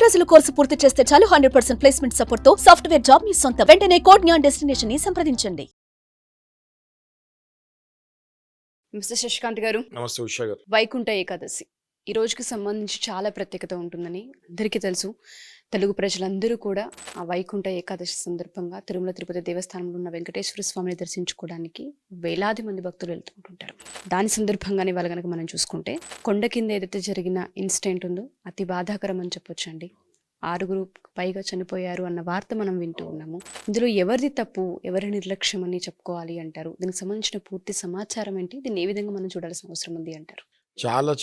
రోజుల కోర్సు పూర్తి చేస్తే చాలు 100% ప్లేస్మెంట్ సపోర్ట్ తో సాఫ్ట్వేర్ జాబ్ మీ సొంత. వెంటనే కోడ్ జ్ఞాన్ డెస్టినేషన్ ని సంప్రదించండి. మిస్టర్ శశికాంత్ గారు, నమస్తే ఉషా గారు. వైకుంఠ ఏకాదశి ఈ రోజుకి సంబంధించి చాలా ప్రత్యేకత ఉంటుందని అందరికీ తెలుసు. తెలుగు ప్రజలందరూ కూడా ఆ వైకుంఠ ఏకాదశి సందర్భంగా తిరుమల తిరుపతి దేవస్థానంలో ఉన్న వెంకటేశ్వర స్వామిని దర్శించుకోవడానికి వేలాది మంది భక్తులు వెళ్తుంటుంటారు. దాని సందర్భంగానే వాళ్ళు కనుక మనం చూసుకుంటే కొండ కింద ఏదైతే జరిగిన ఇన్సిడెంట్ ఉందో అతి బాధాకరం అని చెప్పొచ్చండి. 6 పైగా చనిపోయారు అన్న వార్త మనం వింటూ ఉన్నాము. ఇందులో ఎవరిది తప్పు, ఎవరి నిర్లక్ష్యం అని చెప్పుకోవాలి అంటారు? దీనికి సంబంధించిన పూర్తి సమాచారం ఏంటి? దీన్ని ఏ విధంగా మనం చూడాల్సిన అవసరం ఉంది అంటారు?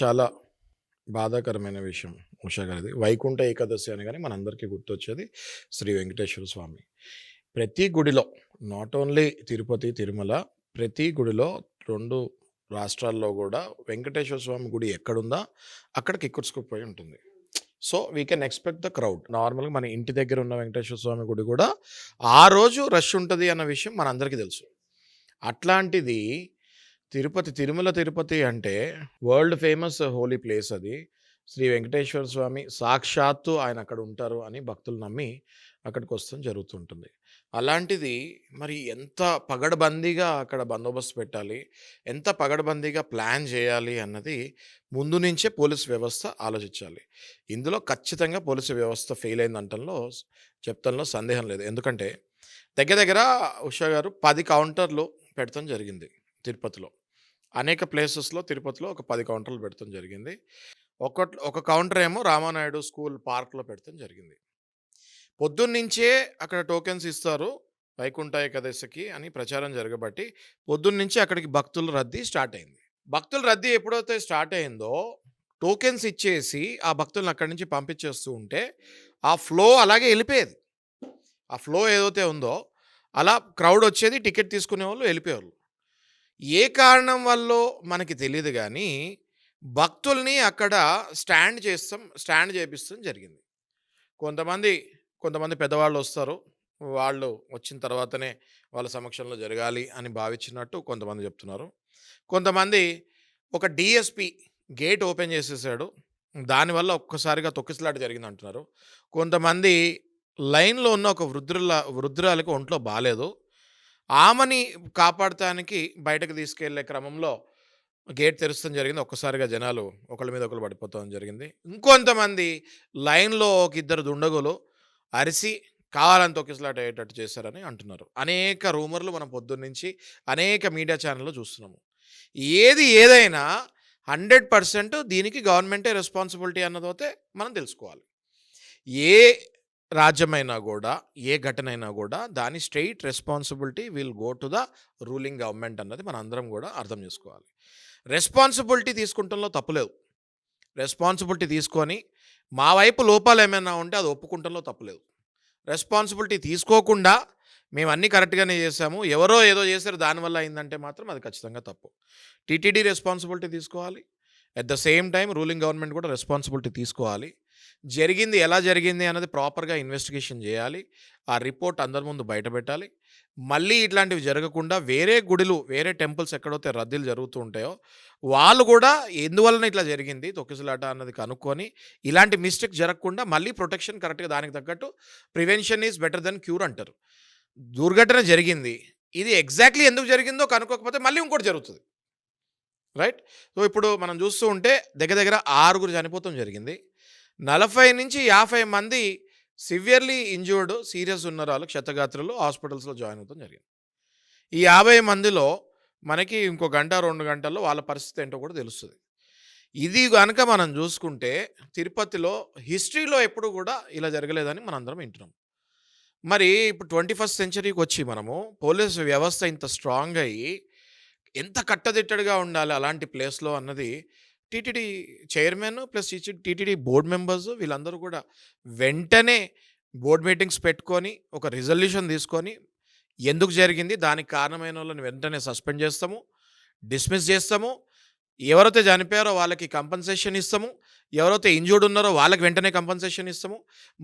చాలా బాధాకరమైన విషయం ఉషా గారిది. వైకుంఠ ఏకాదశి అనగానే మనందరికీ గుర్తొచ్చేది శ్రీ వెంకటేశ్వర స్వామి. ప్రతి గుడిలో, నాట్ ఓన్లీ తిరుపతి తిరుమల, ప్రతి గుడిలో 2 రాష్ట్రాల్లో కూడా వెంకటేశ్వర స్వామి గుడి ఎక్కడుందా అక్కడికి ఎక్కుర్చుకుపోయి ఉంటుంది. So we can expect the crowd. నార్మల్గా మన ఇంటి దగ్గర ఉన్న వెంకటేశ్వర స్వామి గుడి కూడా ఆ రోజు రష్ ఉంటుంది అన్న విషయం మనందరికీ తెలుసు. అట్లాంటిది తిరుమల తిరుపతి అంటే వరల్డ్ ఫేమస్ హోలీ ప్లేస్. అది శ్రీ వెంకటేశ్వర స్వామి సాక్షాత్తు ఆయన అక్కడ ఉంటారు అని భక్తులు నమ్మి అక్కడికి వస్తాం జరుగుతుంటుంది. అలాంటిది మరి ఎంత పగడబందీగా అక్కడ బందోబస్తు పెట్టాలి, ఎంత పగడబందీగా ప్లాన్ చేయాలి అన్నది ముందు నుంచే పోలీస్ వ్యవస్థ ఆలోచించాలి. ఇందులో ఖచ్చితంగా పోలీసు వ్యవస్థ ఫెయిల్ అయిందంటంలో చెప్తంలో సందేహం లేదు. ఎందుకంటే దగ్గర ఉషా గారు 10 కౌంటర్లు పెడతాం జరిగింది తిరుపతిలో. అనేక ప్లేసెస్లో తిరుపతిలో ఒక 10 కౌంటర్లు పెడతాం జరిగింది. ఒక కౌంటర్ ఏమో రామానాయుడు స్కూల్ పార్క్లో పెడతాం జరిగింది. పొద్దున్నుంచే అక్కడ టోకెన్స్ ఇస్తారు వైకుంఠ ఏకాదశికి అని ప్రచారం జరగబట్టి పొద్దున్నుంచి అక్కడికి భక్తుల రద్దీ స్టార్ట్ అయింది. భక్తుల రద్దీ ఎప్పుడైతే స్టార్ట్ అయిందో టోకెన్స్ ఇచ్చేసి ఆ భక్తులను అక్కడి నుంచి పంపించేస్తూ ఉంటే ఆ ఫ్లో అలాగే వెళ్ళిపోయేది. ఆ ఫ్లో ఏదైతే ఉందో అలా క్రౌడ్ వచ్చేది, టికెట్ తీసుకునే వాళ్ళు వెళ్ళిపోయేవాళ్ళు. ఏ కారణం వల్ల మనకి తెలియదు కానీ భక్తుల్ని అక్కడ స్టాండ్ చేపిస్తాం జరిగింది. కొంతమంది పెద్దవాళ్ళు వస్తారు, వాళ్ళు వచ్చిన తర్వాతనే వాళ్ళ సమక్షంలో జరగాలి అని భావించినట్టు కొంతమంది చెప్తున్నారు. కొంతమంది ఒక డిఎస్పి గేట్ ఓపెన్ చేసేసాడు, దానివల్ల ఒక్కసారిగా తొక్కిసలాట జరిగింది అంటున్నారు. కొంతమంది లైన్లో ఉన్న ఒక వృద్ధురాలకు ఒంట్లో బాగాలేదు, ఆమెని కాపాడటానికి బయటకు తీసుకెళ్లే క్రమంలో గేట్ తెరుస్తాం జరిగింది. ఒక్కసారిగా జనాలు ఒకళ్ళ మీద ఒకళ్ళు పడిపోతాం జరిగింది. ఇంకొంతమంది లైన్లో ఒక 2 దుండగులు అరిసి కావాలని తొక్కిసలాట అయ్యేటట్టు చేశారని అంటున్నారు. అనేక రూమర్లు మనం పొద్దున్నుంచి అనేక మీడియా ఛానల్లో చూస్తున్నాము. ఏదైనా 100% దీనికి గవర్నమెంటే రెస్పాన్సిబిలిటీ అన్నదైతే మనం తెలుసుకోవాలి. ఏ రాజ్యమైనా కూడా, ఏ ఘటన అయినా కూడా దాని straight responsibility will go to the ruling government అన్నది మనం అందరం కూడా అర్థం చేసుకోవాలి. రెస్పాన్సిబిలిటీ తీసుకుంటంలో తప్పులేదు. రెస్పాన్సిబిలిటీ తీసుకొని మా వైపు లోపాలు ఏమైనా ఉంటే అది ఒప్పుకుంటంలో తప్పులేదు. రెస్పాన్సిబిలిటీ తీసుకోకుండా మేము అన్నీ కరెక్ట్గానే చేసాము, ఎవరో ఏదో చేశారు దానివల్ల అయిందంటే మాత్రం అది ఖచ్చితంగా తప్పు. టీటీడీ రెస్పాన్సిబిలిటీ తీసుకోవాలి, at the same time ruling government కూడా రెస్పాన్సిబిలిటీ తీసుకోవాలి. జరిగింది ఎలా జరిగింది అన్నది ప్రాపర్గా ఇన్వెస్టిగేషన్ చేయాలి, ఆ రిపోర్ట్ అందరి ముందు బయటపెట్టాలి. మళ్ళీ ఇట్లాంటివి జరగకుండా వేరే గుడులు, వేరే టెంపుల్స్ ఎక్కడైతే రద్దీలు జరుగుతూ ఉంటాయో వాళ్ళు కూడా ఎందువలన ఇట్లా జరిగింది తొక్కిసలాట అన్నది కనుక్కొని ఇలాంటి మిస్టేక్ జరగకుండా మళ్ళీ ప్రొటెక్షన్ కరెక్ట్గా దానికి తగ్గట్టు prevention is better than cure అంటారు. దుర్ఘటన జరిగింది, ఇది ఎగ్జాక్ట్లీ ఎందుకు జరిగిందో కనుక్కోకపోతే మళ్ళీ ఇంకోటి జరుగుతుంది, రైట్? సో ఇప్పుడు మనం చూస్తూ ఉంటే దగ్గర 6 చనిపోతాం జరిగింది. 40 నుంచి 50 మంది సివియర్లీ ఇంజూర్డ్, సీరియస్ ఉన్న వాళ్ళు క్షతగాత్రులు హాస్పిటల్స్లో జాయిన్ అవుతాం జరిగింది. ఈ 50 మందిలో మనకి ఇంకో 1-2 గంటల్లో వాళ్ళ పరిస్థితి ఏంటో కూడా తెలుస్తుంది. ఇది కనుక మనం చూసుకుంటే తిరుపతిలో హిస్టరీలో ఎప్పుడు కూడా ఇలా జరగలేదని మనందరం వింటున్నాం. మరి ఇప్పుడు 21st సెంచరీకి వచ్చి మనము పోలీసు వ్యవస్థ ఇంత స్ట్రాంగ్ అయ్యి ఎంత కట్టదిట్టడిగా ఉండాలి అలాంటి ప్లేస్లో అన్నది TTD chairman plus TTD board members వీళ్ళందరూ కూడా వెంటనే బోర్డు మీటింగ్స్ పెట్టుకొని ఒక రిజల్యూషన్ తీసుకొని ఎందుకు జరిగింది, దానికి కారణమైన వాళ్ళని వెంటనే సస్పెండ్ చేస్తాము, డిస్మిస్ చేస్తాము, ఎవరైతే చనిపోయారో వాళ్ళకి కంపన్సేషన్ ఇస్తాము, ఎవరైతే ఇంజూర్డ్ ఉన్నారో వాళ్ళకి వెంటనే కంపన్సేషన్ ఇస్తాము,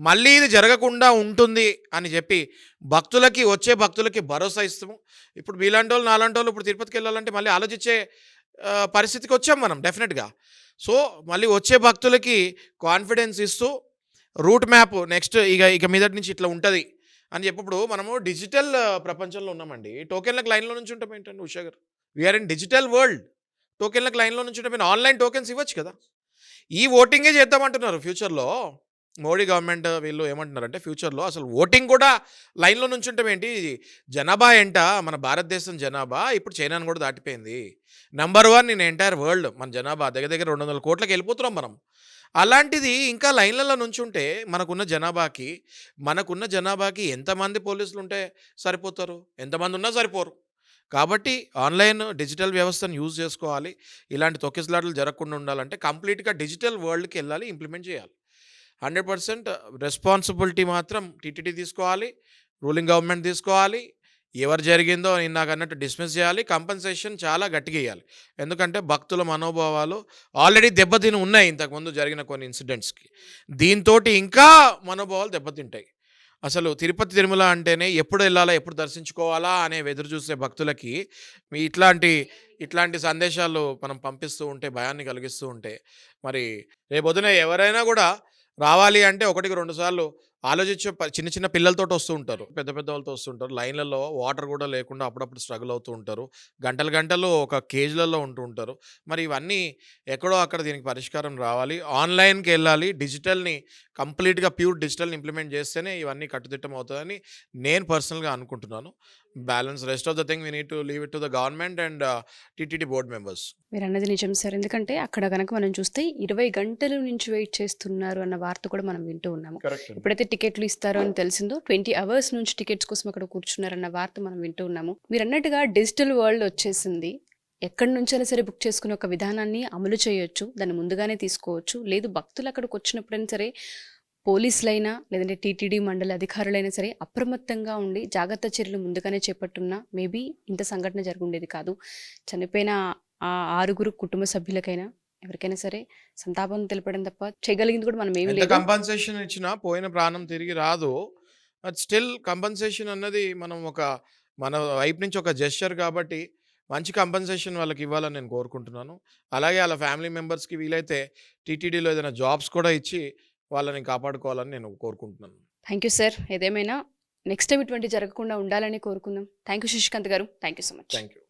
మళ్ళీ ఇది జరగకుండా ఉంటుంది అని చెప్పి వచ్చే భక్తులకి భరోసా ఇస్తాము. ఇప్పుడు మీలాంటి వాళ్ళు నాలాంటి వాళ్ళు ఇప్పుడు తిరుపతికి వెళ్ళాలంటే మళ్ళీ ఆలోచించే పరిస్థితికి వచ్చాం మనం డెఫినెట్గా. సో మళ్ళీ వచ్చే భక్తులకి కాన్ఫిడెన్స్ ఇస్తూ రూట్ మ్యాప్ నెక్స్ట్ ఇక మీదటి నుంచి ఇట్లా ఉంటుంది అని చెప్పప్పుడు మనము డిజిటల్ ప్రపంచంలో ఉన్నామండి. టోకెన్లకు లైన్లో నుంచి ఉంటాం ఏంటండి ఉషా గారు? We are in digital world. టోకెన్లకు లైన్లో నుంచి ఉంటే మీరు ఆన్లైన్ టోకెన్స్ ఇవ్వచ్చు కదా. ఈ ఓటింగే చేద్దామంటున్నారు ఫ్యూచర్లో. మోడీ గవర్నమెంట్ వీళ్ళు ఏమంటున్నారంటే ఫ్యూచర్లో అసలు ఓటింగ్ కూడా లైన్లో నుంచి ఉంటాం ఏంటి. జనాభా ఏంట, మన భారతదేశం జనాభా ఇప్పుడు చైనాను కూడా దాటిపోయింది. Number 1 in entire world. మన జనాభా దగ్గర దగ్గర 200 కోట్లకి వెళ్ళిపోతున్నాం మనం. అలాంటిది ఇంకా లైన్లలో నుంచుంటే మనకున్న జనాభాకి ఎంతమంది పోలీసులు ఉంటే సరిపోతారు, ఎంతమంది ఉన్నా సరిపోరు. కాబట్టి ఆన్లైన్ డిజిటల్ వ్యవస్థను యూజ్ చేసుకోవాలి. ఇలాంటి తొక్కిసలాటలు జరగకుండా ఉండాలంటే కంప్లీట్గా డిజిటల్ వరల్డ్కి వెళ్ళాలి, ఇంప్లిమెంట్ చేయాలి. 100% రెస్పాన్సిబిలిటీ మాత్రం టీటీడీ తీసుకోవాలి, రూలింగ్ గవర్నమెంట్ తీసుకోవాలి. ఎవరు జరిగిందో ఇందాక అన్నట్టు డిస్మిస్ చేయాలి. కంపెన్సేషన్ చాలా గట్టిగా ఇవ్వాలి. ఎందుకంటే భక్తుల మనోభావాలు ఆల్రెడీ దెబ్బతిని ఉన్నాయి ఇంతకుముందు జరిగిన కొన్ని ఇన్సిడెంట్స్కి. దీంతో ఇంకా మనోభావాలు దెబ్బతింటాయి. అసలు తిరుపతి తిరుమల అంటేనే ఎప్పుడు వెళ్ళాలా, ఎప్పుడు దర్శించుకోవాలా అనే ఎదురు చూసే భక్తులకి మీ ఇట్లాంటి సందేశాలు మనం పంపిస్తూ ఉంటే, భయాన్ని కలిగిస్తూ ఉంటే, మరి రేపొద్దున ఎవరైనా కూడా రావాలి అంటే 1-2 సార్లు ఆలోచించే చిన్న చిన్న పిల్లలతోటి వస్తూ ఉంటారు, పెద్ద పెద్ద వాళ్ళతో వస్తుంటారు. లైన్లలో వాటర్ కూడా లేకుండా అప్పుడప్పుడు స్ట్రగుల్ అవుతూ ఉంటారు. గంటలు ఒక కేజ్లలో ఉంటూ ఉంటారు. మరి ఇవన్నీ ఎక్కడో అక్కడ దీనికి పరిష్కారం రావాలి. ఆన్లైన్కి వెళ్ళాలి. డిజిటల్ని కంప్లీట్గా ప్యూర్ డిజిటల్ని ఇంప్లిమెంట్ చేస్తేనే ఇవన్నీ కట్టుదిట్టం అవుతుందని నేను పర్సనల్గా అనుకుంటున్నాను. Balance rest of the thing we need to leave it to the government and TTD board members. మీరు అన్నది నిజం సార్. ఎందుకంటే అక్కడ కనుక మనం చూస్తే 20 గంటల నుంచి వెయిట్ చేస్తున్నారు అన్న వార్త కూడా మనం వింటూ ఉన్నాము. కరెక్ట్. ఎప్పుడైతే టికెట్లు ఇస్తారో అని తెలిసిందో 20 అవర్స్ నుంచి టికెట్స్ కోసం అక్కడ కూర్చున్నారన్న వార్త మనం వింటూ ఉన్నాము. మీరు అన్నట్టుగా డిజిటల్ వరల్డ్ వచ్చేసింది. ఎక్కడి నుంచైనా సరే బుక్ చేసుకునే ఒక విధానాన్ని అమలు చేయొచ్చు, దాన్ని ముందుగానే తీసుకోవచ్చు. లేదు భక్తులు అక్కడికి వచ్చినప్పుడైనా సరే పోలీసులైనా లేదంటే టీటీడీ మండలి అధికారులైనా సరే అప్రమత్తంగా ఉండి జాగ్రత్త చర్యలు ముందుగానే చేపట్టున్నా మేబీ ఇంత సంఘటన జరుగుండేది కాదు. చనిపోయిన ఆ 6 కుటుంబ సభ్యులకైనా ఎవరికైనా సరే సంతాపం తెలపడం తప్ప చేయగలిగింది కూడా మనం ఏమీ ఎంత లేదు. కంపన్సేషన్ ఇచ్చినా పోయిన ప్రాణం తిరిగి రాదు. బట్ స్టిల్ కంపన్సేషన్ అన్నది మన వైపు నుంచి ఒక జెస్చర్ కాబట్టి మంచి కంపన్సేషన్ వాళ్ళకి ఇవ్వాలని నేను కోరుకుంటున్నాను. అలాగే వాళ్ళ ఫ్యామిలీ మెంబర్స్కి వీలైతే టీటీడీలో ఏదైనా జాబ్స్ కూడా ఇచ్చి వాళ్ళని కాపాడుకోవాలని నేను కోరుకుంటున్నాను. Thank you sir. ఏదేమైనా నెక్స్ట్ టైం ఇటువంటి జరగకుండా ఉండాలని కోరుకుందాం. థ్యాంక్ యూ శశికాంత్ గారు. Thank you so much. Thank you.